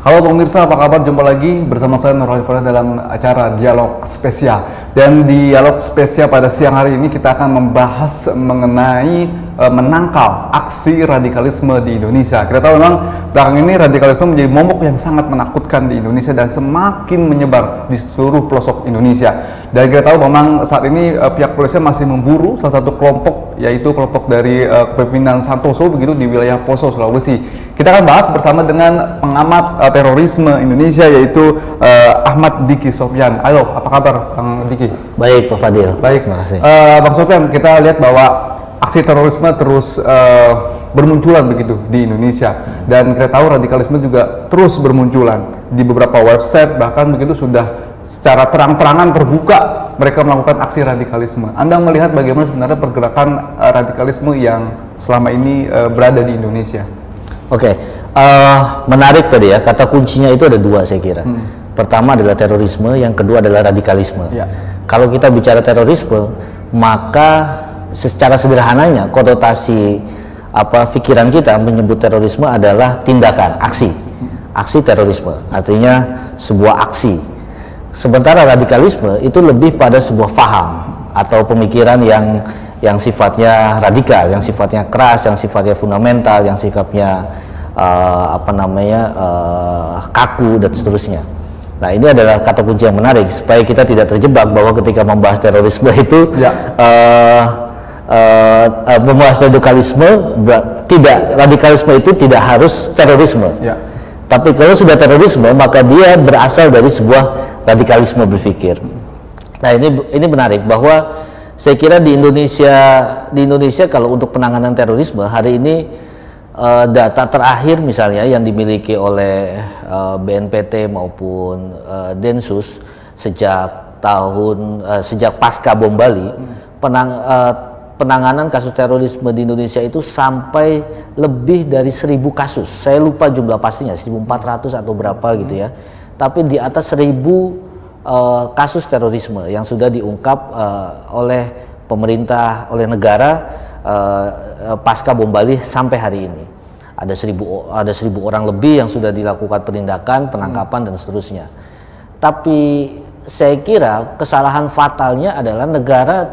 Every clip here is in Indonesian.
Halo pemirsa, apa kabar? Jumpa lagi bersama saya Nur Halifah dalam acara Dialog Spesial. Dan di Dialog Spesial pada siang hari ini kita akan membahas mengenai menangkal aksi radikalisme di Indonesia. Kita tahu memang belakangan ini radikalisme menjadi momok yang sangat menakutkan di Indonesia dan semakin menyebar di seluruh pelosok Indonesia. Dan kita tahu memang saat ini pihak polisi masih memburu salah satu kelompok, yaitu kelompok dari kepemimpinan Santoso begitu di wilayah Poso, Sulawesi. Kita akan bahas bersama dengan pengamat terorisme Indonesia, yaitu Ahmad Diki Sofyan. Halo, apa kabar Bang Diki? Baik Pak Fadil. Baik, terima kasih. Bang Sofyan, kita lihat bahwa aksi terorisme terus bermunculan begitu di Indonesia, dan kita tahu radikalisme juga terus bermunculan di beberapa website, bahkan begitu sudah secara terang-terangan terbuka mereka melakukan aksi radikalisme. Anda melihat bagaimana sebenarnya pergerakan radikalisme yang selama ini berada di Indonesia? Oke, menarik tadi ya, kata kuncinya itu ada dua saya kira. Pertama adalah terorisme, yang kedua adalah radikalisme. Ya. Kalau kita bicara terorisme, maka secara sederhananya konotasi pikiran kita menyebut terorisme adalah tindakan, aksi terorisme, artinya sebuah aksi. Sementara radikalisme itu lebih pada sebuah faham atau pemikiran yang sifatnya radikal, yang sifatnya keras, yang sifatnya fundamental, yang sifatnya kaku dan seterusnya. Nah, ini adalah kata kunci yang menarik supaya kita tidak terjebak bahwa ketika membahas terorisme itu membahas radikalisme itu tidak harus terorisme. Ya. Tapi kalau sudah terorisme, maka dia berasal dari sebuah radikalisme berpikir. Nah, ini menarik bahwa saya kira di Indonesia kalau untuk penanganan terorisme hari ini data terakhir misalnya yang dimiliki oleh BNPT maupun Densus sejak pasca bom Bali, penanganan kasus terorisme di Indonesia itu sampai lebih dari 1.000 kasus. Saya lupa jumlah pastinya, 1.400 atau berapa gitu ya. Tapi di atas 1.000 kasus terorisme yang sudah diungkap oleh pemerintah, oleh negara pasca bom Bali sampai hari ini. Ada 1.000 orang lebih yang sudah dilakukan penindakan, penangkapan dan seterusnya. Tapi saya kira kesalahan fatalnya adalah negara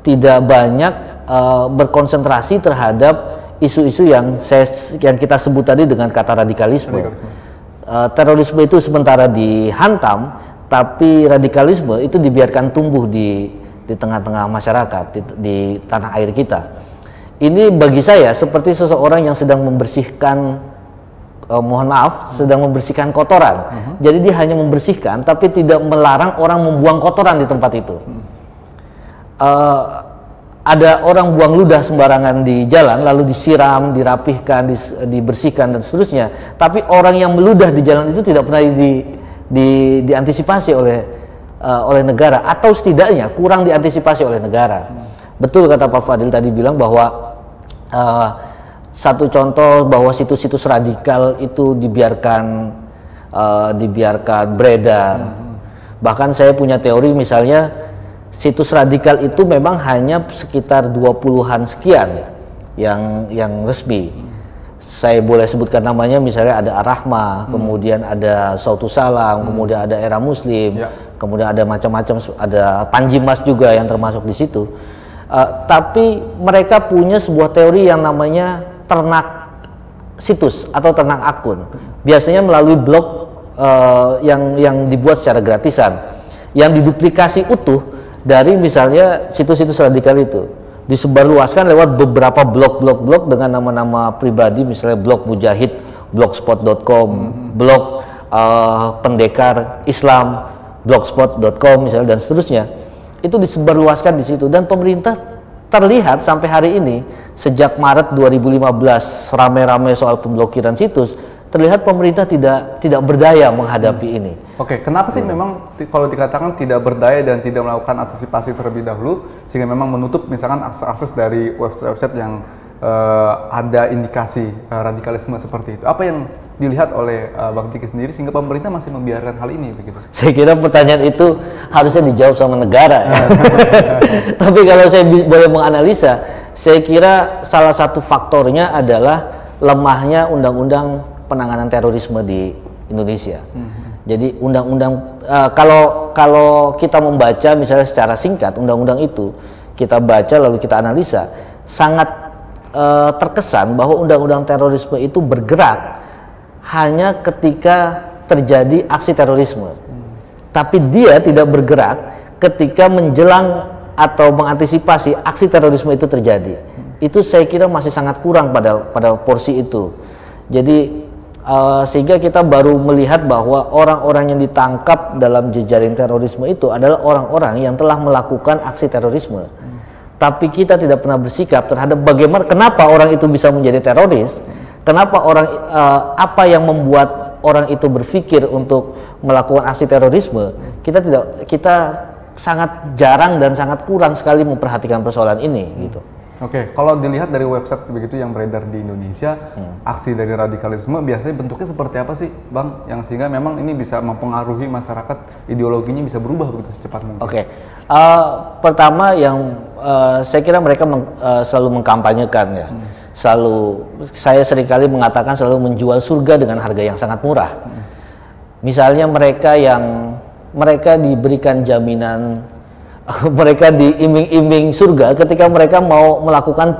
tidak banyak berkonsentrasi terhadap isu-isu yang kita sebut tadi dengan kata radikalisme. Terorisme itu sementara dihantam, tapi radikalisme itu dibiarkan tumbuh di tengah-tengah masyarakat, di tanah air kita. Ini bagi saya seperti seseorang yang sedang membersihkan, sedang membersihkan kotoran. Jadi dia hanya membersihkan, tapi tidak melarang orang membuang kotoran di tempat itu. Ada orang buang ludah sembarangan di jalan, lalu disiram, dirapihkan, dibersihkan dan seterusnya. Tapi orang yang meludah di jalan itu tidak pernah diantisipasi oleh negara, atau setidaknya kurang diantisipasi oleh negara. Betul kata Pak Fadil tadi bilang bahwa satu contoh bahwa situs-situs radikal itu dibiarkan beredar. Bahkan saya punya teori misalnya, situs radikal itu memang hanya sekitar 20-an sekian yang resmi. Saya boleh sebutkan namanya, misalnya ada Ar-Rahmah, kemudian ada Sautus Salam, kemudian ada Era Muslim, kemudian ada macam-macam, ada Panjimas juga yang termasuk di situ. Tapi mereka punya sebuah teori yang namanya ternak situs atau ternak akun. Biasanya melalui blog yang dibuat secara gratisan, yang diduplikasi utuh dari misalnya situs-situs radikal itu, disebarluaskan lewat beberapa blog dengan nama-nama pribadi, misalnya blog Mujahid, blogspot.com, blog Pendekar Islam, blogspot.com misalnya dan seterusnya. Itu disebarluaskan di situ, dan pemerintah terlihat sampai hari ini sejak Maret 2015 rame-rame soal pemblokiran situs, terlihat pemerintah tidak berdaya menghadapi ini. Oke, kenapa sih memang kalau dikatakan tidak berdaya dan tidak melakukan antisipasi terlebih dahulu, sehingga memang menutup misalkan akses dari website yang ada indikasi radikalisme seperti itu? Apa yang dilihat oleh Bang Diki sendiri sehingga pemerintah masih membiarkan hal ini begitu? Saya kira pertanyaan itu harusnya dijawab sama negara. Tapi kalau saya boleh menganalisa, saya kira salah satu faktornya adalah lemahnya undang-undang penanganan terorisme di Indonesia. Jadi undang-undang kalau kita membaca misalnya secara singkat undang-undang itu, kita baca lalu kita analisa, sangat terkesan bahwa undang-undang terorisme itu bergerak hanya ketika terjadi aksi terorisme. Tapi dia tidak bergerak ketika menjelang atau mengantisipasi aksi terorisme itu terjadi. Itu saya kira masih sangat kurang pada porsi itu. Jadi sehingga kita baru melihat bahwa orang-orang yang ditangkap dalam jejaring terorisme itu adalah orang-orang yang telah melakukan aksi terorisme. Tapi kita tidak pernah bersikap terhadap bagaimana, kenapa orang itu bisa menjadi teroris, kenapa apa yang membuat orang itu berpikir untuk melakukan aksi terorisme. Kita sangat jarang dan sangat kurang sekali memperhatikan persoalan ini gitu. Oke, kalau dilihat dari website begitu yang beredar di Indonesia, aksi dari radikalisme biasanya bentuknya seperti apa sih, Bang? Yang sehingga memang ini bisa mempengaruhi masyarakat, ideologinya bisa berubah begitu secepat mungkin. Oke, pertama yang saya kira mereka selalu mengkampanyekan ya, saya seringkali mengatakan selalu menjual surga dengan harga yang sangat murah. Misalnya mereka diberikan jaminan mereka diiming-iming surga ketika mereka mau melakukan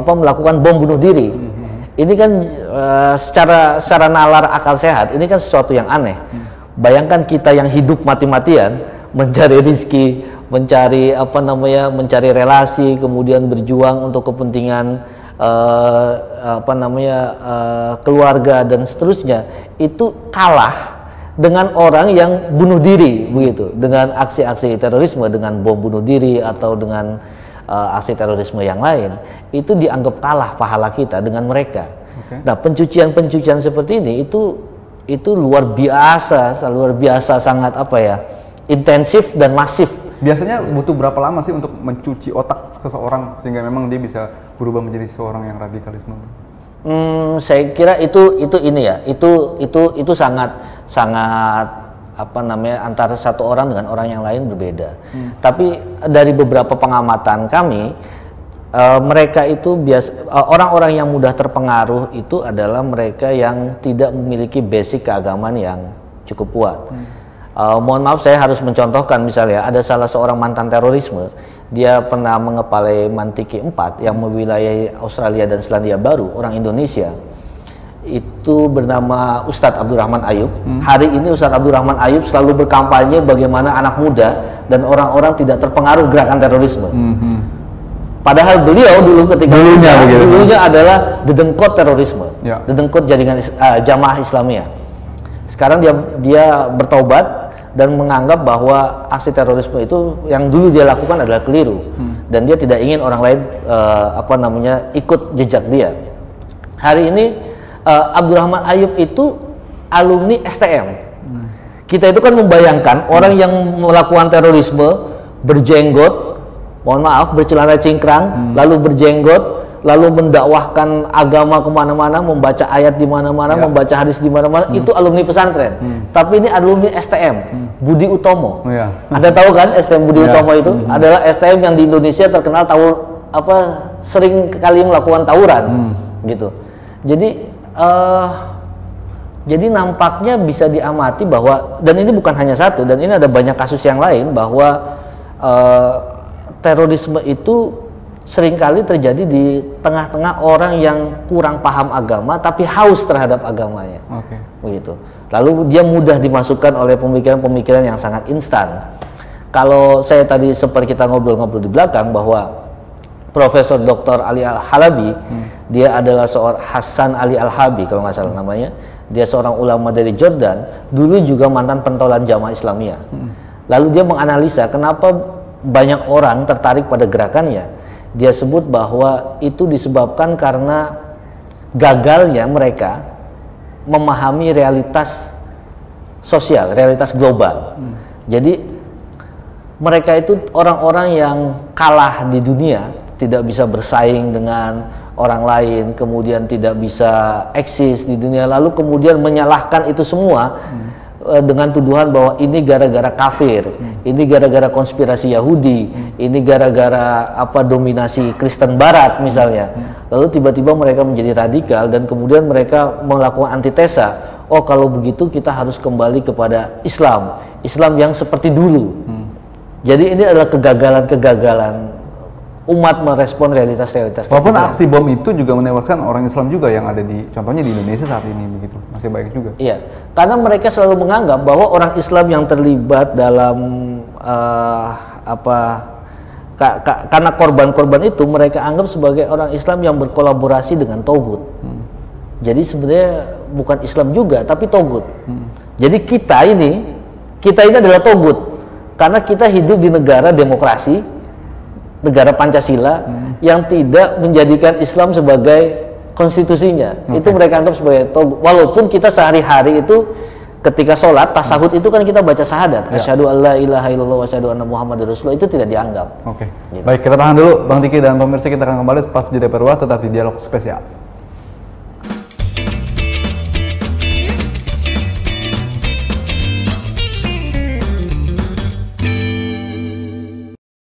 melakukan bom bunuh diri. Ini kan secara nalar akal sehat, ini kan sesuatu yang aneh. Bayangkan kita yang hidup mati-matian mencari rizki, mencari relasi, kemudian berjuang untuk kepentingan keluarga dan seterusnya, itu kalah dengan orang yang bunuh diri begitu, dengan aksi-aksi terorisme, dengan bom bunuh diri atau dengan aksi terorisme yang lain, itu dianggap kalah pahala kita dengan mereka. Nah, pencucian seperti ini itu luar biasa sangat intensif dan masif. Biasanya butuh berapa lama sih untuk mencuci otak seseorang sehingga memang dia bisa berubah menjadi seorang yang radikalisme? Saya kira itu sangat antara satu orang dengan orang yang lain berbeda. Tapi dari beberapa pengamatan kami, mereka itu orang-orang yang mudah terpengaruh itu adalah mereka yang tidak memiliki basic keagamaan yang cukup kuat. Mohon maaf, saya harus mencontohkan, misalnya ada salah seorang mantan terorisme, dia pernah mengepalai Mantiki 4 yang mewilayahi Australia dan Selandia Baru, orang Indonesia. Itu bernama Ustadz Abdurrahman Ayub. Hari ini Ustadz Abdurrahman Ayub selalu berkampanye bagaimana anak muda dan orang-orang tidak terpengaruh gerakan terorisme. Padahal beliau dulu ketika dulunya adalah dedengkot terorisme, dedengkot jaringan Jamaah Islamiyah. Sekarang dia bertobat dan menganggap bahwa aksi terorisme itu yang dulu dia lakukan adalah keliru, dan dia tidak ingin orang lain ikut jejak dia. Hari ini Abdurrahman Ayub itu alumni STM. Kita itu kan membayangkan orang yang melakukan terorisme berjenggot, mohon maaf, bercelana cingkrang, lalu berjenggot, lalu mendakwahkan agama kemana-mana, membaca ayat di mana-mana, membaca hadis di mana-mana, itu alumni pesantren. Tapi ini alumni STM, Budi Utomo. Anda tahu kan STM Budi Utomo itu adalah STM yang di Indonesia terkenal sering kali melakukan tawuran, gitu. Jadi nampaknya bisa diamati bahwa, dan ini bukan hanya satu, dan ini ada banyak kasus yang lain, bahwa terorisme itu seringkali terjadi di tengah-tengah orang yang kurang paham agama tapi haus terhadap agamanya. Begitu. Lalu dia mudah dimasukkan oleh pemikiran-pemikiran yang sangat instan. Kalau saya tadi seperti kita ngobrol-ngobrol di belakang bahwa Profesor Dr. Ali Al-Halabi, dia adalah seorang Hasan Ali Al-Habi kalau nggak salah namanya. Dia seorang ulama dari Jordan, dulu juga mantan pentolan Jamaah Islamiyah. Lalu dia menganalisa kenapa banyak orang tertarik pada gerakannya. Dia sebut bahwa itu disebabkan karena gagalnya mereka memahami realitas sosial, realitas global. Jadi mereka itu orang-orang yang kalah di dunia, tidak bisa bersaing dengan orang lain, kemudian tidak bisa eksis di dunia, lalu kemudian menyalahkan itu semua dengan tuduhan bahwa ini gara-gara kafir, ini gara-gara konspirasi Yahudi, ini gara-gara apa dominasi Kristen Barat misalnya. Lalu tiba-tiba mereka menjadi radikal dan kemudian mereka melakukan antitesa. Oh, kalau begitu kita harus kembali kepada Islam, Islam yang seperti dulu. Jadi ini adalah kegagalan-kegagalan umat merespon realitas-realitas. Walaupun aksi bom itu juga menewaskan orang Islam juga yang ada di, contohnya di Indonesia saat ini begitu, masih banyak juga. Iya, karena mereka selalu menganggap bahwa orang Islam yang terlibat dalam karena korban-korban itu mereka anggap sebagai orang Islam yang berkolaborasi dengan togut. Jadi sebenarnya bukan Islam juga, tapi togut. Jadi kita ini adalah togut, karena kita hidup di negara demokrasi, negara Pancasila yang tidak menjadikan Islam sebagai konstitusinya. Itu mereka anggap sebagai togut. Walaupun kita sehari-hari itu ketika sholat, tasahud itu kan kita baca syahadat. Asyhadu alla ilaha illallah wa asyhadu anna muhammadar rasulullah, itu tidak dianggap. Gitu. Baik, kita tahan dulu Bang Diki dan pemirsa, kita akan kembali pas jeda perwa tetap di Dialog Spesial.